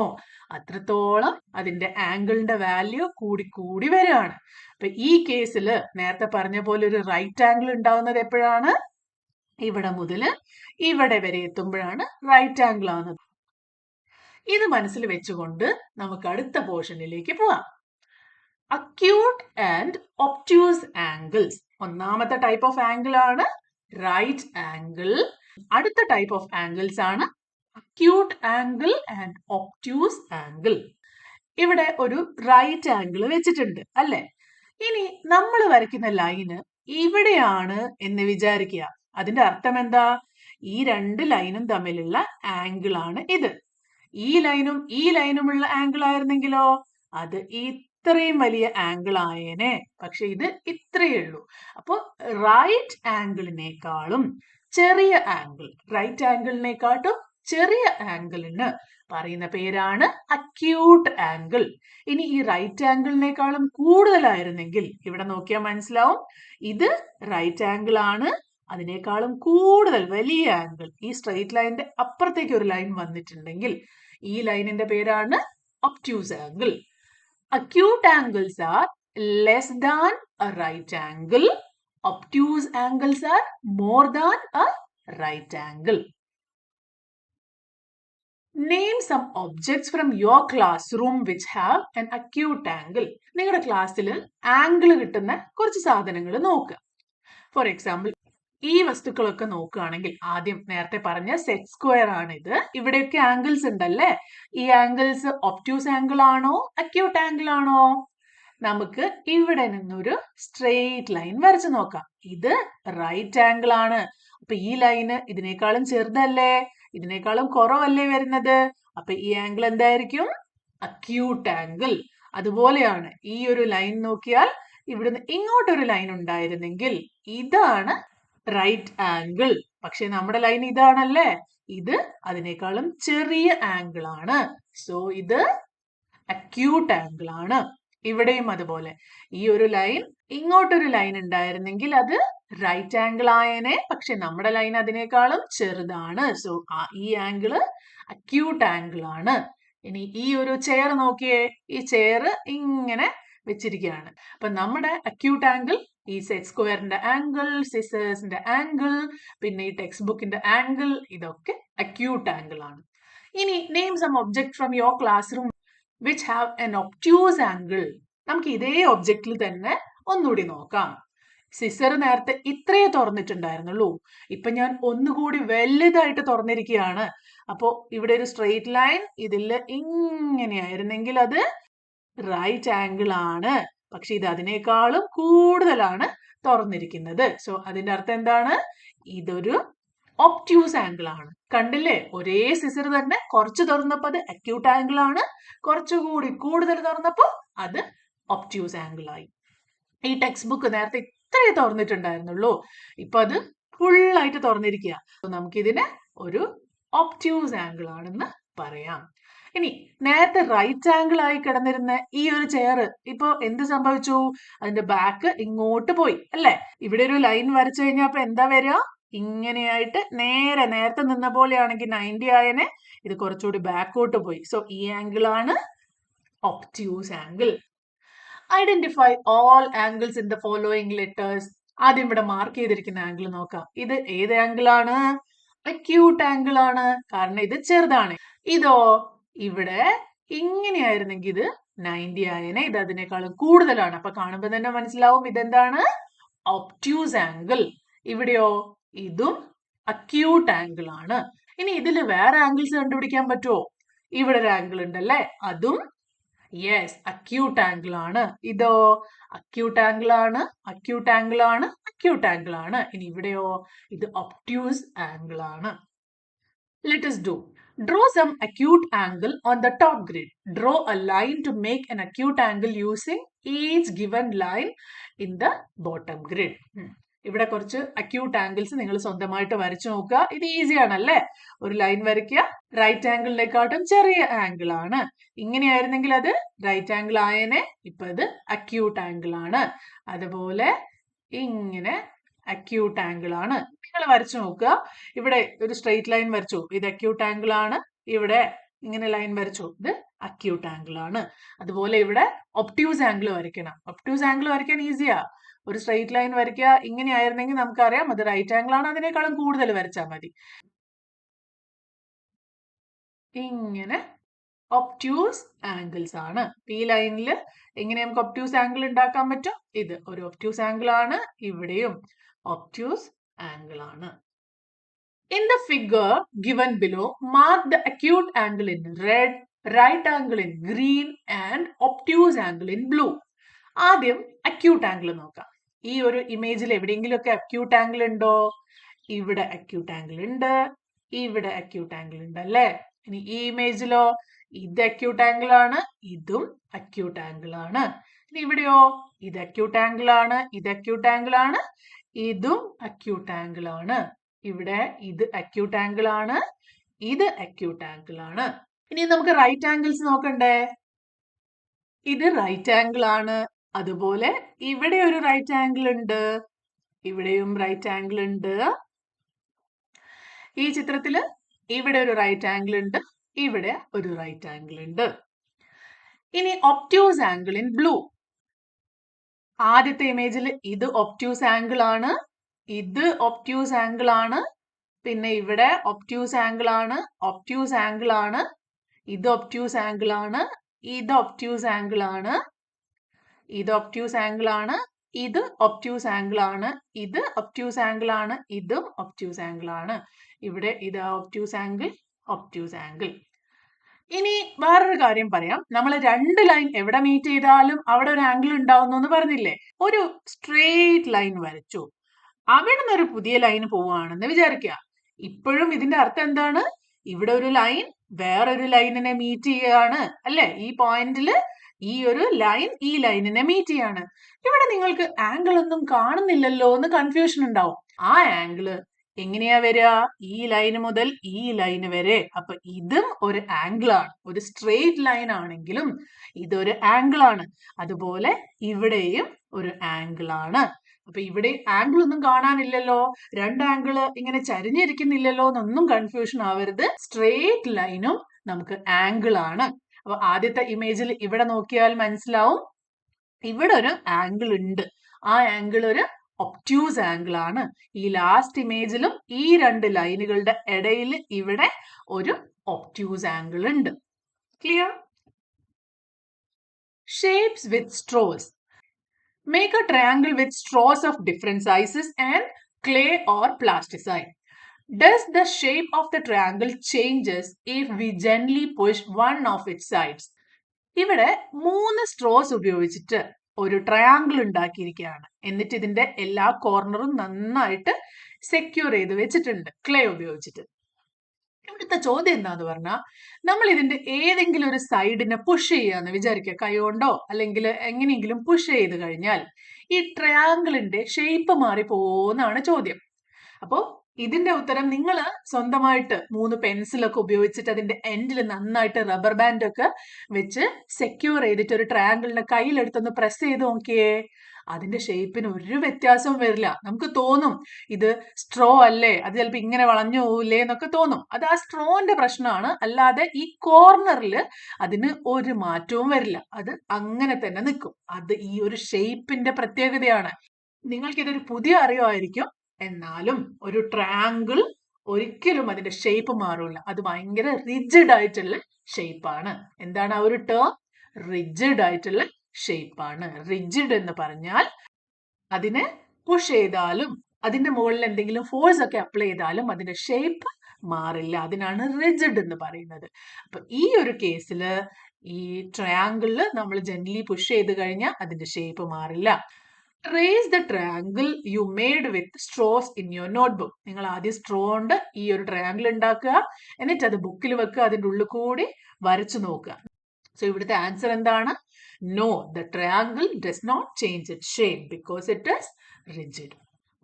അത്രത്തോളം അതിന്റെ ആംഗിളിന്റെ വാല്യൂ കൂടി കൂടി വരികയാണ്. അപ്പൊ ഈ കേസിൽ നേരത്തെ പറഞ്ഞ പോലെ ഒരു റൈറ്റ് ആംഗിൾ ഉണ്ടാവുന്നത് എപ്പോഴാണ്? ഇവിടെ മുതൽ ഇവിടെ വരെ എത്തുമ്പോഴാണ് റൈറ്റ് ആംഗിൾ ആവുന്നത്. ഇത് മനസ്സിൽ വെച്ചുകൊണ്ട് നമുക്ക് അടുത്ത പോർഷനിലേക്ക് പോവാം. Acute and obtuse angles. ഒന്നാമത്തെ ടൈപ്പ് ഓഫ് ആംഗിൾ ആണ് റൈറ്റ് ആംഗിൾ. അടുത്ത ടൈപ്പ് ഓഫ് ആംഗിൾസ് ആണ് acute angle and obtuse angle. ഇവിടെ ഒരു റൈറ്റ് ആംഗിൾ വെച്ചിട്ടുണ്ട് അല്ലെ. ഇനി നമ്മൾ വരയ്ക്കുന്ന ലൈന് ഇവിടെയാണ് എന്ന് വിചാരിക്കുക. അതിന്റെ അർത്ഥം എന്താ? ഈ രണ്ട് ലൈനും തമ്മിലുള്ള ആംഗിൾ ആണ് ഇത്. ഈ ലൈനുമുള്ള ആംഗിൾ ആയിരുന്നെങ്കിലോ അത് ഇത്രയും വലിയ ആംഗിൾ ആയേനെ. പക്ഷെ ഇത് ഇത്രയേ ഉള്ളൂ. അപ്പൊ റൈറ്റ് ആംഗിളിനേക്കാളും ചെറിയ ആംഗിൾ, റൈറ്റ് ആംഗിളിനെക്കാട്ടും ചെറിയ ആംഗിളിന് പറയുന്ന പേരാണ് അക്യൂട്ട് ആംഗിൾ. ഇനി ഈ റൈറ്റ് ആംഗിളിനേക്കാളും കൂടുതലായിരുന്നെങ്കിൽ ഇവിടെ നോക്കിയാൽ മനസ്സിലാവും ഇത് റൈറ്റ് ആംഗിൾ ആണ്, അതിനേക്കാളും കൂടുതൽ വലിയ ആംഗിൾ ഈ സ്ട്രെയിറ്റ് ലൈനിന്റെ അപ്പുറത്തേക്ക് ഒരു ലൈൻ വന്നിട്ടുണ്ടെങ്കിൽ ഈ ലൈനിന്റെ പേരാണ് obtuse angle. Acute angles are less than a right angle. Obtuse angles are more than a right angle. Name some objects from your classroom which have an acute angle. നിങ്ങളുടെ ക്ലാസ്സിൽ angle കിട്ടുന്ന കുറച്ച് സാധനങ്ങൾ നോക്കുക. ഫോർ എക്സാമ്പിൾ ഈ വസ്തുക്കളൊക്കെ നോക്കുകയാണെങ്കിൽ ആദ്യം നേരത്തെ പറഞ്ഞ സെറ്റ് സ്ക്വയർ ആണ് ഇത്. ഇവിടെയൊക്കെ ആംഗിൾസ് ഉണ്ടല്ലേ. ഈ ആംഗിൾസ് ഒബ്റ്റ്യൂസ് ആംഗിൾ ആണോ അക്യൂട്ട് ആംഗിൾ ആണോ? നമുക്ക് ഇവിടെ നിന്നൊരു സ്ട്രെയിറ്റ് ലൈൻ വരച്ചു നോക്കാം. ഇത് റൈറ്റ് ആംഗിൾ ആണ്. അപ്പൊ ഈ ലൈന് ഇതിനേക്കാളും ചെറുതല്ലേ, ഇതിനേക്കാളും കുറവല്ലേ വരുന്നത്. അപ്പൊ ഈ ആംഗിൾ എന്തായിരിക്കും? Acute angle. അതുപോലെയാണ് ഈ ഒരു ലൈൻ നോക്കിയാൽ ഇവിടുന്ന് ഇങ്ങോട്ടൊരു ലൈൻ ഉണ്ടായിരുന്നെങ്കിൽ ഇതാണ് റൈറ്റ് ആംഗിൾ. പക്ഷെ നമ്മുടെ ലൈൻ ഇതാണല്ലേ, ഇത് അതിനേക്കാളും ചെറിയ ആംഗിൾ ആണ്. സോ ഇത് അക്യൂട്ട് ആംഗിൾ ആണ്. ഇവിടെയും അതുപോലെ ഈ ഒരു ലൈൻ ഇങ്ങോട്ടൊരു ലൈൻ ഉണ്ടായിരുന്നെങ്കിൽ അത് റൈറ്റ് ആംഗിൾ ആയേനെ. പക്ഷെ നമ്മുടെ ലൈൻ അതിനേക്കാളും ചെറുതാണ്. സോ ഈ ആംഗിള് അക്യൂട്ട് ആംഗിൾ ആണ്. ഇനി ഈ ഒരു ചെയർ നോക്കിയേ, ഈ ചെയർ ഇങ്ങനെ വെച്ചിരിക്കുകയാണ്. അപ്പൊ നമ്മുടെ അക്യൂട്ട് ആംഗിൾ ഈ സെറ്റ് സ്ക്വയറിന്റെ ആംഗിൾ, സിസേഴ്സിന്റെ ആംഗിൾ, പിന്നെ ഈ ടെക്സ്റ്റ് ബുക്കിന്റെ ആംഗിൾ, ഇതൊക്കെ അക്യൂട്ട് ആംഗിൾ ആണ്. ഇനി name some object from your classroom which have an obtuse angle. നമുക്ക് ഇതേ ഒബ്ജക്റ്റിൽ തന്നെ ഒന്നുകൂടി നോക്കാം. സിസർ നേരത്തെ ഇത്രയേ തുറന്നിട്ടുണ്ടായിരുന്നുള്ളൂ. ഇപ്പൊ ഞാൻ ഒന്നുകൂടി വലുതായിട്ട് തുറന്നിരിക്കുകയാണ്. അപ്പോ ഇവിടെ ഒരു സ്ട്രെയിറ്റ് ലൈൻ ഇതിൽ ഇങ്ങനെയായിരുന്നെങ്കിൽ അത് റൈറ്റ് ആംഗിൾ ആണ്. പക്ഷെ ഇത് അതിനേക്കാളും കൂടുതലാണ് തുറന്നിരിക്കുന്നത്. സോ അതിന്റെ അർത്ഥം എന്താണ്? ഇതൊരു ഒബ്റ്റ്യൂസ് ആംഗിൾ ആണ്. കണ്ടില്ലേ, ഒരേ സിസർ തന്നെ കുറച്ച് തുറന്നപ്പോ അത് അക്യൂട്ട് ആംഗിൾ ആണ്, കുറച്ചുകൂടി കൂടുതൽ തുറന്നപ്പോ അത് ഒബ്റ്റ്യൂസ് ആംഗിൾ ആയി. ഈ ടെക്സ്റ്റ് ബുക്ക് നേരത്തെ ഇത്രയേ തുറന്നിട്ടുണ്ടായിരുന്നുള്ളൂ, ഇപ്പൊ അത് ഫുള്ളായിട്ട് തുറന്നിരിക്കുക. നമുക്കിതിനെ ഒരു ഒബ്റ്റ്യൂസ് ആംഗിൾ ആണെന്ന് പറയാം. ഇനി നേരത്തെ റൈറ്റ് ആംഗിൾ ആയി കിടന്നിരുന്ന ഈ ഒരു ചെയർ ഇപ്പൊ എന്ത് സംഭവിച്ചു? അതിന്റെ ബാക്ക് ഇങ്ങോട്ട് പോയി അല്ലെ. ഇവിടെ ഒരു ലൈൻ വരച്ചു കഴിഞ്ഞാൽ അപ്പൊ എന്താ വരിക? ഇങ്ങനെയായിട്ട് നേരത്തെ നിന്ന പോലെയാണെങ്കിൽ 90 ആയനെ, ഇത് കുറച്ചുകൂടി ബാക്കോട്ട് പോയി. സോ ഈ ആംഗിൾ ആണ് obtuse angle. Identify all angles in the following letters. ആദ്യം ഇവിടെ മാർക്ക് ചെയ്തിരിക്കുന്ന ആംഗിൾ നോക്കാം. ഇത് ഏത് ആംഗിൾ ആണ്? അക്യൂട്ട് ആംഗിൾ ആണ്, കാരണം ഇത് ചെറുതാണ്. ഇതോ ഇവിടെ ഇങ്ങനെയായിരുന്നെങ്കിൽ ഇത് 90 ആയനെ, ഇത് അതിനേക്കാളും കൂടുതലാണ്. അപ്പൊ കാണുമ്പോൾ തന്നെ മനസ്സിലാവും ഇതെന്താണ്? Obtuse angle. ഇവിടെയോ ഇതും അക്യൂട്ട് ആംഗിൾ ആണ്. ഇനി ഇതിൽ വേറെ ആംഗിൾസ് കണ്ടുപിടിക്കാൻ പറ്റുമോ? ഇവിടെ ഒരു ആംഗിൾ ഉണ്ടല്ലേ, അതും യെസ് അക്യൂട്ട് ആംഗിൾ ആണ്. ഇതോ അക്യൂട്ട് ആംഗിൾ ആണ്, അക്യൂട്ട് ആംഗിൾ ആണ്, അക്യൂട്ട് ആംഗിൾ ആണ്. ഇനി ഇവിടെയോ ഇത് ഒബ്റ്റ്യൂസ് ആംഗിൾ ആണ്. Let us do. Draw some acute angle on the top grid. Draw a line to make an acute angle using each given line in the bottom grid. ഇവിടെ കുറച്ച് acute angles നിങ്ങൾ സ്വന്തമായിട്ട് വരച്ചു നോക്കുക. ഇത് easy ആണല്ലേ? ഒരു ലൈൻ വരയ്ക്കുക, റൈറ്റ് ആംഗിളിനെക്കാട്ടും ചെറിയ ആംഗിൾ ആണ്. ഇങ്ങനെയായിരുന്നെങ്കിൽ അത് റൈറ്റ് ആംഗിൾ ആയനെ, ഇപ്പൊ ഇത് അക്യൂട്ട് ആംഗിൾ ആണ്. അതുപോലെ ഇങ്ങനെ അക്യൂട്ട് ആംഗിൾ ആണ്. നിങ്ങൾ വരച്ചു നോക്കുക. ഇവിടെ ഒരു സ്ട്രെയിറ്റ് ലൈൻ വരച്ചു, ഇത് അക്യൂട്ട് ആംഗിൾ ആണ്. ഇവിടെ ഇങ്ങനെ ലൈൻ വരച്ചു, ഇത് അക്യൂട്ട് ആംഗിൾ ആണ്. അതുപോലെ ഇവിടെ ഒബ്റ്റ്യൂസ് ആംഗിൾ വരയ്ക്കണം. ഒബ്റ്റ്യൂസ് ആംഗിൾ വരയ്ക്കാൻ ഈസിയാ. ഒരു സ്ട്രെയിറ്റ് ലൈൻ വരയ്ക്കുക. ഇങ്ങനെ ആയിരുന്നെങ്കിൽ നമുക്കറിയാം അത് റൈറ്റ് ആംഗിൾ ആണ്, അതിനേക്കാളും കൂടുതൽ വരച്ചാൽ മതി. ഇങ്ങനെ ഒബ്റ്റ്യൂസ് ആംഗിൾസ് ആണ്. ഈ ലൈനിൽ എങ്ങനെ നമുക്ക് ഒബ്റ്റ്യൂസ് ആംഗിൾ ഉണ്ടാക്കാൻ പറ്റും? ഇത് ഒരു ഒബ്റ്റ്യൂസ് ആംഗിൾ ആണ്, ഇവിടെയും ഒബ്റ്റ്യൂസ് ആംഗിൾ ആണ്. In the figure given below, mark the acute angle in red, right angle in green and obtuse angle in blue. ആദ്യം അക്യൂട്ട് ആംഗിൾ നോക്കാം. ഈ ഒരു ഇമേജിൽ എവിടെയെങ്കിലും ഒക്കെ അക്യൂട്ട് ആംഗിൾ ഉണ്ടോ? ഇവിടെ അക്യൂട്ട് ആംഗിൾ ഉണ്ട്, ഇവിടെ അക്യൂട്ട് ആംഗിൾ ഉണ്ട് അല്ലേ? ഇനി ഈ ഇമേജിലോ ഇത് അക്യൂട്ട് ആംഗിൾ ആണ്, ഇതും അക്യൂട്ട് ആംഗിൾ ആണ്. ഇനി ഇവിടെയോ ഇത് അക്യൂട്ട് ആംഗിൾ ആണ്, ഇത് അക്യൂട്ട് ആംഗിൾ ആണ്, ഇതും അക്യൂട്ട് ആംഗിൾ ആണ്. ഇവിടെ ഇത് അക്യൂട്ട് ആംഗിൾ ആണ്, ഇത് അക്യൂട്ട് ആംഗിൾ ആണ്. ഇനി നമുക്ക് റൈറ്റ് ആംഗിൾസ് നോക്കണ്ടേ? ഇത് റൈറ്റ് ആംഗിൾ ആണ്. അതുപോലെ ഇവിടെ ഒരു റൈറ്റ് ആംഗിൾ ഉണ്ട്, ഇവിടെയും റൈറ്റ് ആംഗിൾ ഉണ്ട്. ഈ ചിത്രത്തില് ഇവിടെ ഒരു റൈറ്റ് ആംഗിൾ ഉണ്ട്, ഇവിടെ ഒരു റൈറ്റ് ആംഗിൾ ഉണ്ട്. ഇനി ഒബ്റ്റ്യൂസ് ആംഗിൾ ഇൻ ബ്ലൂ. ആദ്യത്തെ ഇമേജിൽ ഇത് ഒബ്റ്റ്യൂസ് ആംഗിൾ ആണ്, ഇത് ഒബ്റ്റ്യൂസ് ആംഗിൾ ആണ്, പിന്നെ ഇവിടെ ഒബ്റ്റ്യൂസ് ആംഗിൾ ആണ്, ഒബ്റ്റ്യൂസ് ആംഗിൾ ആണ്, ഇത് ഒബ്റ്റ്യൂസ് ആംഗിൾ ആണ്, ഇത് ഒബ്റ്റ്യൂസ് ആംഗിൾ ആണ്, ഇത് ഒബ്റ്റ്യൂസ് ആംഗിൾ ആണ്, ഇത് ഒബ്റ്റ്യൂസ് ആംഗിൾ ആണ്, ഇത് ഒബ്റ്റ്യൂസ് ആംഗിൾ ആണ്, ഇതും ഒബ്റ്റ്യൂസ് ആംഗിൾ ആണ്. ഇവിടെ ഇത് ഒബ്റ്റ്യൂസ് ആംഗിൾ, ഒബ്റ്റ്യൂസ് ആംഗിൾ. ഇനി വേറൊരു കാര്യം പറയാം. നമ്മൾ രണ്ട് ലൈൻ എവിടെ മീറ്റ് ചെയ്താലും അവിടെ ഒരു ആംഗിൾ ഉണ്ടാവുന്നു എന്ന് പറഞ്ഞില്ലേ? ഒരു സ്ട്രെയിറ്റ് ലൈൻ വരച്ചു, അവിടെ നിന്ന് ഒരു പുതിയ ലൈൻ പോവുകയാണെന്ന് വിചാരിക്കുക. ഇപ്പോഴും ഇതിന്റെ അർത്ഥം എന്താണ്? ഇവിടെ ഒരു ലൈൻ വേറൊരു ലൈനിനെ മീറ്റ് ചെയ്യുകയാണ് അല്ലെ? ഈ പോയിന്റിൽ ഈ ഒരു ലൈൻ ഈ ലൈനിനെ മീറ്റ് ചെയ്യാണ്. ഇവിടെ നിങ്ങൾക്ക് ആംഗിൾ ഒന്നും കാണുന്നില്ലല്ലോ എന്ന് കൺഫ്യൂഷൻ ഉണ്ടാവും. ആ ആംഗിള് എങ്ങനെയാ വരിക? ഈ ലൈന് മുതൽ ഈ ലൈന് വരെ. അപ്പൊ ഇതും ഒരു ആംഗിൾ ആണ്. ഒരു സ്ട്രെയിറ്റ് ലൈൻ ആണെങ്കിലും ഇതൊരു ആംഗിൾ ആണ്. അതുപോലെ ഇവിടെയും ഒരു ആംഗിൾ ആണ്. അപ്പൊ ഇവിടെ ആംഗിൾ ഒന്നും കാണാനില്ലല്ലോ, രണ്ട് ആംഗിള് ഇങ്ങനെ ചരിഞ്ഞിരിക്കുന്നില്ലല്ലോ എന്നൊന്നും കൺഫ്യൂഷൻ ആവരുത്. സ്ട്രെയിറ്റ് ലൈനും നമുക്ക് ആംഗിൾ ആണ്. അപ്പൊ ആദ്യത്തെ ഇമേജിൽ ഇവിടെ നോക്കിയാൽ മനസ്സിലാവും ഇവിടെ ഒരു ആംഗിൾ ഉണ്ട്. ആ ആംഗിൾ ഒരു ഒബ്റ്റ്യൂസ് ആംഗിൾ ആണ്. ഈ ലാസ്റ്റ് ഇമേജിലും ഈ രണ്ട് ലൈനുകളുടെ ഇടയിൽ ഇവിടെ ഒരു ഒബ്റ്റ്യൂസ് ആംഗിൾ ഉണ്ട്. Clear? Shapes with Straus. Make a triangle with straws of different sizes and clay or plasticine. Does the shape of the triangle changes if we gently push one of its sides? ഇവിടെ 3 Straus ഉപയോഗിച്ചിട്ട് ഒരു triangle ഉണ്ടാക്കിയിരിക്കുകയാണ്. എന്നിട്ട് ഇതിന്റെ എല്ലാ കോർണറും നന്നായിട്ട് secure ചെയ്ത് വെച്ചിട്ടുണ്ട് clay ഉപയോഗിച്ചിട്ട്. ഇവിടുത്തെ ചോദ്യം എന്താന്ന് പറഞ്ഞാൽ, നമ്മൾ ഇതിന്റെ ഏതെങ്കിലും ഒരു സൈഡിനെ പുഷ് ചെയ്യാന്ന് വിചാരിക്കുക, കൈകൊണ്ടോ അല്ലെങ്കിൽ എങ്ങനെയെങ്കിലും പുഷ് ചെയ്ത് കഴിഞ്ഞാൽ ഈ ട്രയാങ്കിളിന്റെ ഷേപ്പ് മാറി പോവോന്നാണ് ചോദ്യം. അപ്പോൾ ഇതിന്റെ ഉത്തരം നിങ്ങൾ സ്വന്തമായിട്ട് 3 പെൻസിലൊക്കെ ഉപയോഗിച്ചിട്ട് അതിന്റെ എൻഡിൽ നന്നായിട്ട് റബ്ബർ ബാൻഡ് ഒക്കെ വെച്ച് സെക്യൂർ ചെയ്തിട്ട് ഒരു ട്രയാങ്കിളിന്റെ കയ്യിലെടുത്തൊന്ന് പ്രസ് ചെയ്ത് നോക്കിയേ. അതിന്റെ ഷേപ്പിന് ഒരു വ്യത്യാസവും വരില്ല. നമുക്ക് തോന്നും ഇത് സ്ട്രോ അല്ലേ, അത് ചിലപ്പോൾ ഇങ്ങനെ വളഞ്ഞു പോവില്ലേ എന്നൊക്കെ തോന്നും. അത് ആ സ്ട്രോന്റെ പ്രശ്നമാണ്, അല്ലാതെ ഈ കോർണറിൽ അതിന് ഒരു മാറ്റവും വരില്ല. അത് അങ്ങനെ തന്നെ നിൽക്കും. അത് ഈ ഒരു ഷേപ്പിന്റെ പ്രത്യേകതയാണ്. നിങ്ങൾക്കിതൊരു പുതിയ അറിവായിരിക്കും, എന്നാലും ഒരു ട്രയാങ്കിൾ ഒരിക്കലും അതിന്റെ ഷേപ്പ് മാറില്ല. അത് ഭയങ്കര റിജിഡ് ആയിട്ടുള്ള ഷേപ്പാണ്. എന്താണ് ആ ഒരു ടേം? റിജിഡ് ആയിട്ടുള്ള ഷേപ്പാണ്. റിജിഡ് എന്ന് പറഞ്ഞാൽ അതിനെ പുഷ് ചെയ്താലും അതിന്റെ മുകളിൽ എന്തെങ്കിലും ഫോഴ്സ് ഒക്കെ അപ്ലൈ ചെയ്താലും അതിന്റെ ഷേപ്പ് മാറില്ല. അതിനാണ് റിജിഡ് എന്ന് പറയുന്നത്. അപ്പൊ ഈ ഒരു കേസില് ഈ ട്രയാങ്കിളില് നമ്മൾ ജെന്റ്ലി പുഷ് ചെയ്ത് കഴിഞ്ഞാൽ അതിന്റെ ഷേപ്പ് മാറില്ല. Trace the triangle U made with Straus in your notebook. നിങ്ങൾ ആദ്യം സ്ട്രോ കൊണ്ട് ഈ ഒരു ട്രയാങ്കിൾ ഉണ്ടാക്കുക, എന്നിട്ട് അത് ബുക്കിൽ വെക്കുക, അതിൻ്റെ ഉള്ളിൽ കൂടി വരച്ചു നോക്കുക. സോ ഇവിടുത്തെ ആൻസർ എന്താണ്? No, the triangle does not change it shape because it is rigid.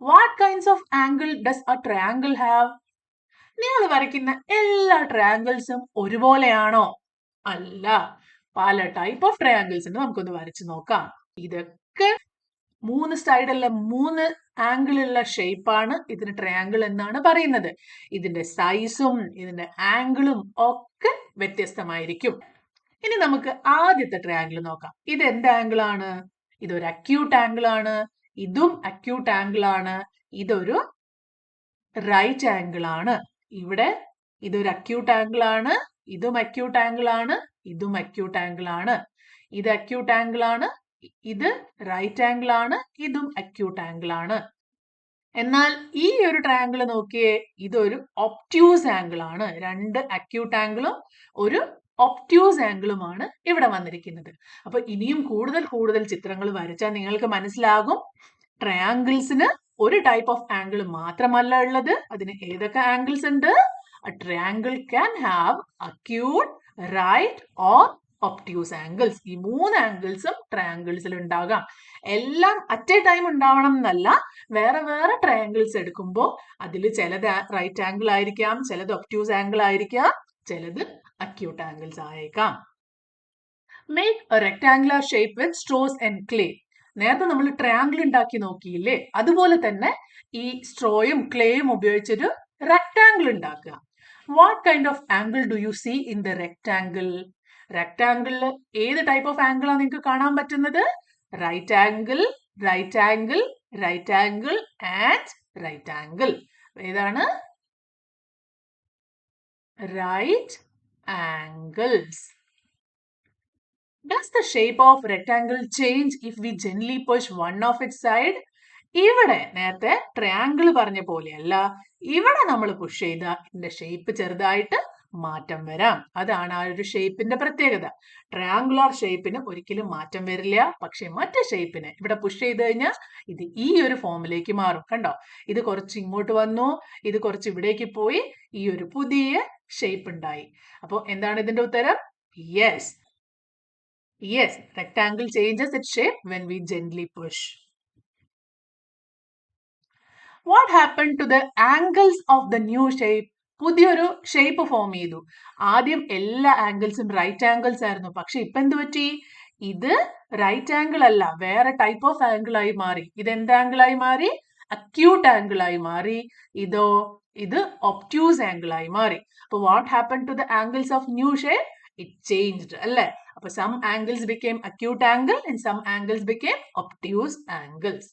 What kinds of angle does a triangle have? നിങ്ങൾ വരയ്ക്കുന്ന എല്ലാ ട്രയാങ്കിൾസും ഒരുപോലെയാണോ? അല്ല, പല ടൈപ്പ് ഓഫ് ട്രയാങ്കിൾസ് ഉണ്ട്. നമുക്കൊന്ന് വരച്ചു നോക്കാം. ഇതൊക്കെ 3 സൈഡല്ല 3 ആംഗിളുള്ള ഷേപ്പാണ്. ഇതിന് ട്രയാങ്കിൾ എന്നാണ് പറയുന്നത്. ഇതിന്റെ സൈസും ഇതിന്റെ ആംഗിളും ഒക്കെ വ്യത്യസ്തമായിരിക്കും. ഇനി നമുക്ക് ആദ്യത്തെ ട്രയാങ്കിൾ നോക്കാം. ഇത് എന്ത് ആംഗിൾ ആണ്? ഇതൊരു അക്യൂട്ട് ആംഗിൾ ആണ്. ഇതും അക്യൂട്ട് ആംഗിൾ ആണ്. ഇതൊരു റൈറ്റ് ആംഗിൾ ആണ്. ഇവിടെ ഇതൊരു അക്യൂട്ട് ആംഗിൾ ആണ്. ഇതും അക്യൂട്ട് ആംഗിൾ ആണ്. ഇതും അക്യൂട്ട് ആംഗിൾ ആണ്. ഇത് അക്യൂട്ട് ആംഗിൾ ആണ്. ഇത് റൈറ്റ് ആംഗിൾ ആണ്. ഇതും അക്യൂട്ട് ആംഗിൾ ആണ്. എന്നാൽ ഈ ഒരു ട്രയാങ്കിൾ നോക്കിയേ, ഇതൊരു ഒബ്റ്റ്യൂസ് ആംഗിൾ ആണ്. 2 അക്യൂട്ട് ആംഗിളും ഒരു ഒബ്റ്റ്യൂസ് ആംഗിളുമാണ് ഇവിടെ വന്നിരിക്കുന്നത്. അപ്പൊ ഇനിയും കൂടുതൽ ചിത്രങ്ങൾ വരച്ചാൽ നിങ്ങൾക്ക് മനസ്സിലാകും ട്രയാങ്കിൾസിന് ഒരു ടൈപ്പ് ഓഫ് ആംഗിൾ മാത്രമല്ല ഉള്ളത്. അതിന് ഏതൊക്കെ ആംഗിൾസ് ഉണ്ട്? A triangle can have acute, right or obtuse angles. ഈ 3 ആംഗിൾസും ട്രയാങ്കിൾസിൽ ഉണ്ടാകാം. എല്ലാം അറ്റ് എ ടൈം ഉണ്ടാവണം എന്നല്ല. വേറെ വേറെ ട്രയാങ്കിൾസ് എടുക്കുമ്പോൾ അതിൽ ചിലത് റൈറ്റ് ആംഗിൾ ആയിരിക്കാം, ചിലത് ഒബ്റ്റ്യൂസ് ആംഗിൾ ആയിരിക്കാം, ചിലത് അക്യൂട്ട് ആംഗിൾസ് ആയേക്കാം. Make a rectangular shape with straws and clay. നേരത്തെ നമ്മൾ ട്രയാങ്കിൾ ഉണ്ടാക്കി നോക്കിയില്ലേ, അതുപോലെ തന്നെ ഈ സ്ട്രോയും ക്ലേയും ഉപയോഗിച്ചൊരു റെക്ടാങ്കിൾ ഉണ്ടാക്കുക. What kind of angle do you see in the rectangle? റെക്ടാങ്കിളിൽ ഏത് ടൈപ്പ് ഓഫ് ആംഗിൾ ആണ് നിങ്ങൾക്ക് കാണാൻ പറ്റുന്നത്? Right angle, right angle, right angle and right angle. ഏതാണ്? Right angles. Does the shape of rectangle change if we gently push one of its side? ഇവിടെ നേരത്തെ triangle പറഞ്ഞ പോലെയല്ല, ഇവിടെ നമ്മൾ പുഷ് ചെയ്ത ഇതിന്റെ ഷേപ്പ് ചെറുതായിട്ട് മാറ്റം വരാം. അതാണ് ആ ഒരു ഷേപ്പിന്റെ പ്രത്യേകത. ട്രയാങ്കുലർ ഷേപ്പിന് ഒരിക്കലും മാറ്റം വരില്ല. പക്ഷെ മറ്റേ ഷേപ്പിന് ഇവിടെ പുഷ് ചെയ്ത് കഴിഞ്ഞാൽ ഇത് ഈ ഒരു ഫോമിലേക്ക് മാറും. കണ്ടോ, ഇത് കുറച്ച് ഇങ്ങോട്ട് വന്നു, ഇത് കുറച്ച് ഇവിടേക്ക് പോയി, ഈ ഒരു പുതിയ ഷേപ്പ് ഉണ്ടായി. അപ്പോൾ എന്താണ് ഇതിന്റെ ഉത്തരം? Yes. Yes, rectangle changes its shape when we gently push. What happened to the angles of the new shape? പുതിയൊരു ഷേപ്പ് ഫോം ചെയ്തു. ആദ്യം എല്ലാ ആംഗിൾസും റൈറ്റ് ആംഗിൾസ് ആയിരുന്നു. പക്ഷെ ഇപ്പൊ എന്ത് പറ്റി? ഇത് റൈറ്റ് ആംഗിൾ അല്ല, വേറെ ടൈപ്പ് ഓഫ് ആംഗിൾ ആയി മാറി. ഇത് എന്ത് ആംഗിൾ ആയി മാറി? അക്യൂട്ട് ആംഗിൾ ആയി മാറി. ഇതോ, ഇത് ഒബ്റ്റ്യൂസ് ആംഗിൾ ആയി മാറി. അപ്പൊ what happen to the angles of new shape? It changed അല്ലേ? അപ്പൊ some angles became acute angle and some angles became obtuse angles.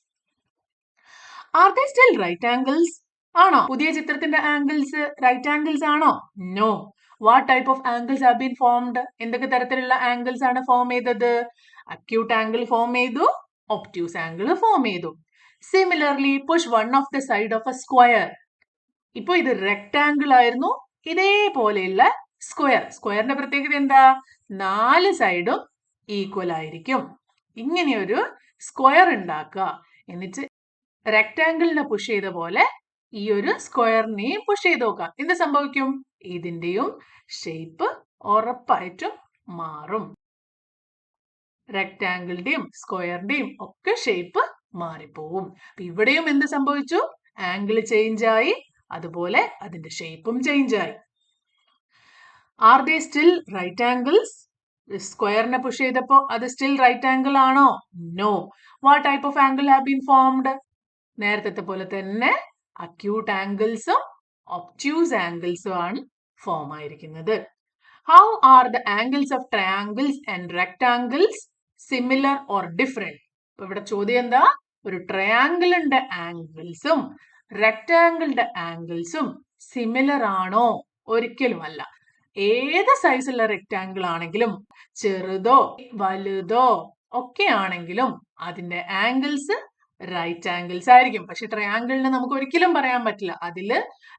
Are they still right angles? ആണോ പുതിയ ചിത്രത്തിന്റെ ആംഗിൾസ് റൈറ്റ് ആംഗിൾസ് ആണോ? No. What type of angles have been formed? എന്തൊക്കെ തരത്തിലുള്ള angles ആണ് form ചെയ്തത്? അക്യൂട്ട് ആംഗിൾ ഫോം ചെയ്തു, obtuse angle form ചെയ്തു. Similarly push one of the side of a square. ഇപ്പൊ ഇത് റെക്ടാംഗിൾ ആയിരുന്നു, ഇതേപോലെയുള്ള സ്ക്വയർ. സ്ക്വയറിന്റെ പ്രത്യേകത എന്താ? 4 സൈഡും ഈക്വൽ ആയിരിക്കും. ഇങ്ങനെയൊരു സ്ക്വയർ ഉണ്ടാക്കുക, എന്നിട്ട് റെക്ടാംഗിളിനെ പുഷ് ചെയ്ത പോലെ ഈ ഒരു സ്ക്വയറിനെയും പുഷ് ചെയ്ത് നോക്കാം. എന്ത് സംഭവിക്കും? ഇതിന്റെയും ഷേപ്പ് ഉറപ്പായിട്ടും മാറും. റെക്ടാംഗിളിന്റെയും സ്ക്വയറിന്റെയും ഒക്കെ ഷേപ്പ് മാറിപ്പോവും. ഇവിടെയും എന്ത് സംഭവിച്ചു? ആംഗിൾ ചേഞ്ച് ആയി, അതുപോലെ അതിന്റെ ഷേപ്പും ചേഞ്ച് ആയി. Are they still right angles? സ്ക്വയറിനെ പുഷ് ചെയ്തപ്പോ അത് സ്റ്റിൽ റൈറ്റ് ആംഗിൾ ആണോ? No. What type of angle have been formed? നേരത്തെ പോലെ തന്നെ അക്യൂട്ട് ആംഗിൾസും ഒബ്റ്റ്യൂസ് ആംഗിൾസും ആണ് ഫോം ആയിരിക്കുന്നത്. How are the angles of triangles and rectangles similar or different? ഇപ്പൊ ഇവിടെ ചോദ്യം എന്താ? ഒരു ട്രയാംഗിളിന്റെ ആംഗിൾസും റെക്ടാംഗിളിന്റെ ആംഗിൾസും സിമിലർ ആണോ? ഒരിക്കലും അല്ല. ഏത് സൈസുള്ള റെക്ടാംഗിൾ ആണെങ്കിലും ചെറുതോ വലുതോ ഒക്കെ ആണെങ്കിലും അതിന്റെ ആംഗിൾസ് റൈറ്റ് ആംഗിൾസ് ആയിരിക്കും. പക്ഷെ ട്രയാംഗിളിന് നമുക്ക് ഒരിക്കലും പറയാൻ പറ്റില്ല. അതില്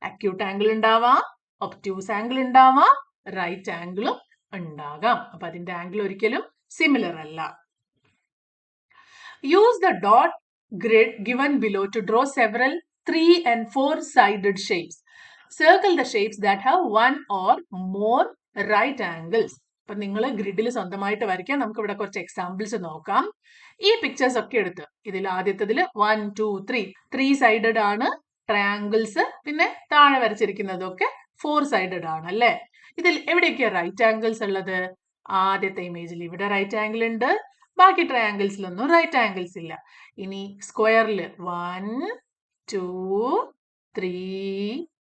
അക്യൂട്ട് ആംഗിൾ ഉണ്ടാവാം, ഒബ്റ്റ്യൂസ് ആംഗിൾ ഉണ്ടാവാം, റൈറ്റ് ആംഗിളും ഉണ്ടാകാം. അപ്പൊ അതിന്റെ ആംഗിൾ ഒരിക്കലും സിമിലർ അല്ല. Use the dot grid given below to draw several 3 and 4 sided shapes. Circle the shapes that have one or more right angles. അപ്പൊ നിങ്ങൾ ഗ്രിഡിൽ സ്വന്തമായിട്ട് വരയ്ക്കാം. നമുക്ക് ഇവിടെ കുറച്ച് എക്സാമ്പിൾസ് നോക്കാം. ഈ പിക്ചേഴ്സ് ഒക്കെ എടുത്ത് ഇതിൽ ആദ്യത്തതിൽ 1, 2, 3 സൈഡഡ് ആണ് ട്രയാങ്കിൾസ്. പിന്നെ താഴെ വരച്ചിരിക്കുന്നതൊക്കെ 4 സൈഡഡ് ആണ് അല്ലേ? ഇതിൽ എവിടെയൊക്കെയാ റൈറ്റ് ആംഗിൾസ് ഉള്ളത്? ആദ്യത്തെ ഇമേജിൽ ഇവിടെ റൈറ്റ് ആംഗിൾ ഉണ്ട്, ബാക്കി ട്രയാങ്കിൾസിലൊന്നും റൈറ്റ് ആംഗിൾസ് ഇല്ല. ഇനി സ്ക്വയറിൽ 1, 2, 3,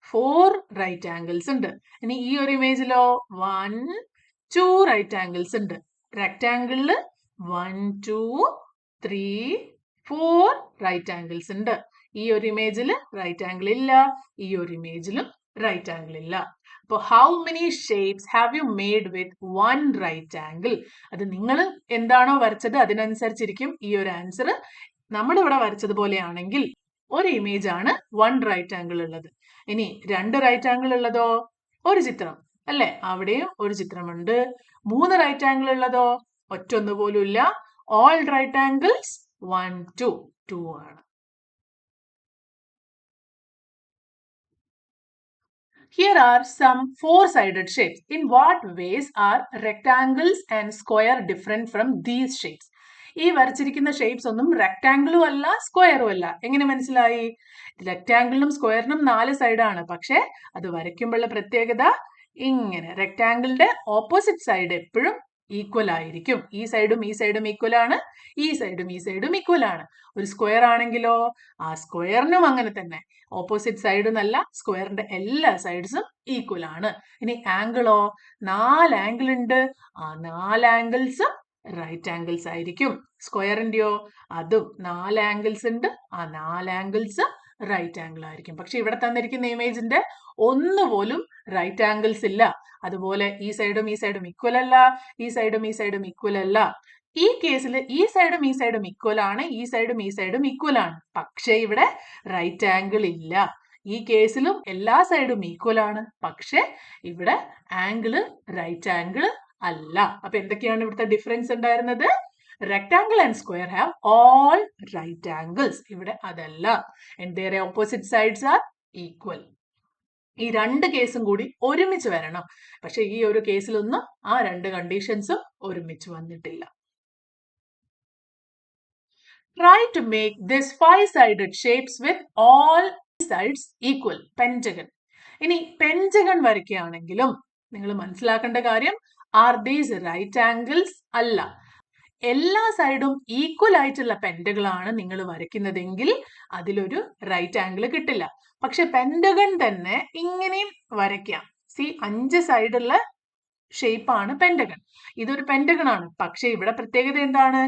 4 റൈറ്റ് ആംഗിൾസ് ഉണ്ട്. ഇനി ഈ ഒരു ഇമേജിലോ 1, 2 റൈറ്റ് ആംഗിൾസ് ഉണ്ട്. റെക്ടാംഗിളിൽ 1, 2, 3, 4 റൈറ്റ് ആംഗിൾസ് ഉണ്ട്. ഈ ഒരു ഇമേജിൽ റൈറ്റ് ആംഗിൾ ഇല്ല, ഈ ഒരു ഇമേജിലും റൈറ്റ് ആംഗിൾ ഇല്ല. അപ്പോൾ how many shapes have you made with 1 right angle? അത് നിങ്ങൾ എന്താണോ വരച്ചത് അതിനനുസരിച്ചിരിക്കും ഈ ഒരു ആൻസർ. നമ്മളിവിടെ വരച്ചതുപോലെയാണെങ്കിൽ ഒരു ഇമേജ് ആണ് 1 റൈറ്റ് ആംഗിൾ ഉള്ളത്. ഇനി 2 റൈറ്റ് ആംഗിൾ ഉള്ളതോ? ഒരു ചിത്രം അല്ലെ? അവിടെയും ഒരു ചിത്രമുണ്ട്. 3 റൈറ്റ് ആംഗിൾ ഉള്ളതോ? ഒറ്റൊന്നു പോലും ഇല്ല. ഓൾ റൈറ്റ് ആംഗിൾസ് 1, 2 ആണ്. Here are some 4-sided shapes. In what ways are rectangles and square different from these shapes? ഈ വരച്ചിരിക്കുന്ന ഷേപ്സ് ഒന്നും റെക്ടാംഗിളും അല്ല സ്ക്വയറും അല്ല. എങ്ങനെ മനസ്സിലായി? റെക്ടാംഗിളിനും സ്ക്വയറിനും 4 സൈഡാണ്. പക്ഷെ അത് വരയ്ക്കുമ്പോഴുള്ള പ്രത്യേകത ഇങ്ങനെ റെക്ടാംഗിളിന്റെ ഓപ്പോസിറ്റ് സൈഡ് എപ്പോഴും ഈക്വൽ ആയിരിക്കും. ഈ സൈഡും ഈ സൈഡും ഈക്വൽ ആണ്, ഈ സൈഡും ഈ സൈഡും ഈക്വൽ ആണ്. ഒരു സ്ക്വയർ ആണെങ്കിലോ ആ സ്ക്വയറിനും അങ്ങനെ തന്നെ ഓപ്പോസിറ്റ് സൈഡ് എന്നല്ല, സ്ക്വയറിന്റെ എല്ലാ സൈഡ്സും ഈക്വൽ ആണ്. ഇനി ആംഗിളോ 4 ആംഗിൾ ഉണ്ട്, ആ 4 ആംഗിൾസും റൈറ്റ് ആംഗിൾസ് ആയിരിക്കും. സ്ക്വയറിന്റെയോ അതും 4 ആംഗിൾസ് ഉണ്ട്, ആ 4 ആംഗിൾസ് റൈറ്റ് ആംഗിൾ ആയിരിക്കും. പക്ഷെ ഇവിടെ തന്നിരിക്കുന്ന ഇമേജിന്റെ ഒന്നുപോലും റൈറ്റ് ആംഗിൾസ് ഇല്ല. അതുപോലെ ഈ സൈഡും ഈ സൈഡും ഈക്വൽ അല്ല, ഈ സൈഡും ഈ സൈഡും ഈക്വൽ അല്ല. ഈ കേസിൽ ഈ സൈഡും ഈ സൈഡും ഈക്വൽ ആണ്, ഈ സൈഡും ഈ സൈഡും ഈക്വൽ ആണ്. പക്ഷെ ഇവിടെ റൈറ്റ് ആംഗിൾ ഇല്ല. ഈ കേസിലും എല്ലാ സൈഡും ഈക്വൽ ആണ്, പക്ഷെ ഇവിടെ ആംഗിള് റൈറ്റ് ആംഗിൾ അല്ല. അപ്പൊ എന്തൊക്കെയാണ് ഇവിടുത്തെ ഡിഫറൻസ് ഉണ്ടായിരുന്നത്? Rectangle and square have all right angles. ഇവിടെ അതല്ല. And their opposite sides are equal. ഈ 2 കേസും കൂടി ഒരുമിച്ച് വരണം. പക്ഷെ ഈ ഒരു കേസിലൊന്നും ആ 2 കണ്ടീഷൻസും ഒരുമിച്ച് വന്നിട്ടില്ല. Try to make this 5-sided shapes with all sides equal. Pentagon. ഇനി പെൻറ്റഗൺ വരയ്ക്കുകയാണെങ്കിലും നിങ്ങൾ മനസ്സിലാക്കേണ്ട കാര്യം ആർ ദീസ് റൈറ്റ് ആംഗിൾസ് അല്ല. എല്ലാ സൈഡും ഈക്വൽ ആയിട്ടുള്ള പെൻറ്റകളാണ് നിങ്ങൾ വരയ്ക്കുന്നതെങ്കിൽ അതിലൊരു റൈറ്റ് ആംഗിൾ കിട്ടില്ല. പക്ഷെ പെൻറ്റഗൺ തന്നെ ഇങ്ങനെയും വരയ്ക്കാം. 5 സൈഡുള്ള ഷേപ്പാണ് പെൻറ്റഗൺ. ഇതൊരു പെൻറ്റഗൺ ആണ്. പക്ഷെ ഇവിടെ പ്രത്യേകത എന്താണ്?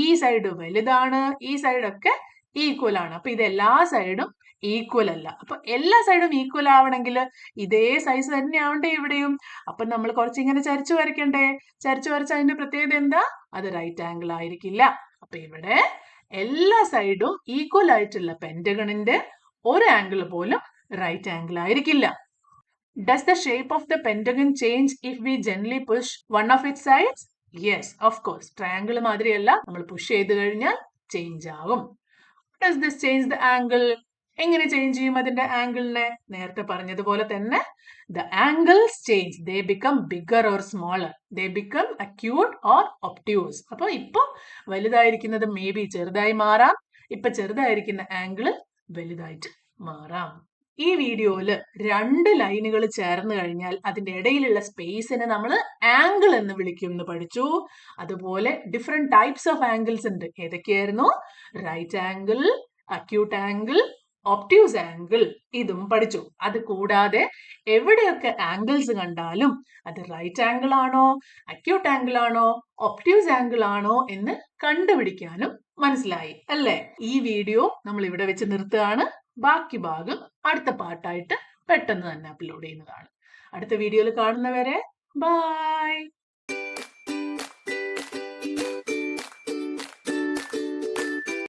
ഈ സൈഡ് വലുതാണ്, ഈ സൈഡൊക്കെ ഈക്വൽ ആണ്. അപ്പൊ ഇത് എല്ലാ സൈഡും ഈക്വൽ അല്ല. അപ്പൊ എല്ലാ സൈഡും ഈക്വൽ ആവണമെങ്കിൽ ഇതേ സൈസ് തന്നെ ആവണ്ടേ ഇവിടെയും. അപ്പൊ നമ്മൾ കുറച്ച് ഇങ്ങനെ ചരിച്ചു വരയ്ക്കണ്ടേ? ചരിച്ചു വരച്ച അതിന്റെ പ്രത്യേകത എന്താ? അത് റൈറ്റ് ആംഗിൾ ആയിരിക്കില്ല. അപ്പൊ ഇവിടെ എല്ലാ സൈഡും ഈക്വൽ ആയിട്ടുള്ള പെൻറ്റഗണിന്റെ ഒരു ആംഗിൾ പോലും റൈറ്റ് ആംഗിൾ ആയിരിക്കില്ല. Does the shape of the pentagon change if we gently push one of its sides? Yes, of course. Triangle മാതിരിയല്ല, നമ്മൾ പുഷ് ചെയ്ത് കഴിഞ്ഞാൽ ചേഞ്ച് ആകും. Does this change the angle? എങ്ങനെ ചേഞ്ച് ചെയ്യും അതിന്റെ ആംഗിളിനെ? നേരത്തെ പറഞ്ഞതുപോലെ തന്നെ the angles change. They become bigger or smaller. They become acute or obtuse. അപ്പോൾ ഇപ്പൊ വലുതായിരിക്കുന്നത് മേ ബി ചെറുതായി മാറാം, ഇപ്പൊ ചെറുതായിരിക്കുന്ന ആംഗിൾ വലുതായിട്ട് മാറാം. ഈ വീഡിയോയില് 2 ലൈനുകൾ ചേർന്ന് കഴിഞ്ഞാൽ അതിന്റെ ഇടയിലുള്ള സ്പേസിനെ നമ്മൾ ആംഗിൾ എന്ന് വിളിക്കും എന്ന് പഠിച്ചു. അതുപോലെ ഡിഫറെന്റ് ടൈപ്സ് ഓഫ് ആംഗിൾസ് ഉണ്ട്. ഏതൊക്കെയായിരുന്നു? Right angle, acute angle, obtuse angle, ഇതും പഠിച്ചു. അത് കൂടാതെ എവിടെയൊക്കെ ആംഗിൾസ് കണ്ടാലും അത് റൈറ്റ് ആംഗിൾ ആണോ, അക്യൂട്ട് ആംഗിൾ ആണോ, ഒബ്റ്റ്യൂസ് ആംഗിൾ ആണോ എന്ന് കണ്ടുപിടിക്കാനും മനസ്സിലായി അല്ലേ? ഈ വീഡിയോ നമ്മൾ ഇവിടെ വെച്ച് നിർത്തുകയാണ്. ബാക്കി ഭാഗം അടുത്ത പാട്ടായിട്ട് പെട്ടെന്ന് തന്നെ അപ്ലോഡ് ചെയ്യുന്നതാണ്. അടുത്ത വീഡിയോയിൽ കാണുന്നവരെ ബൈ.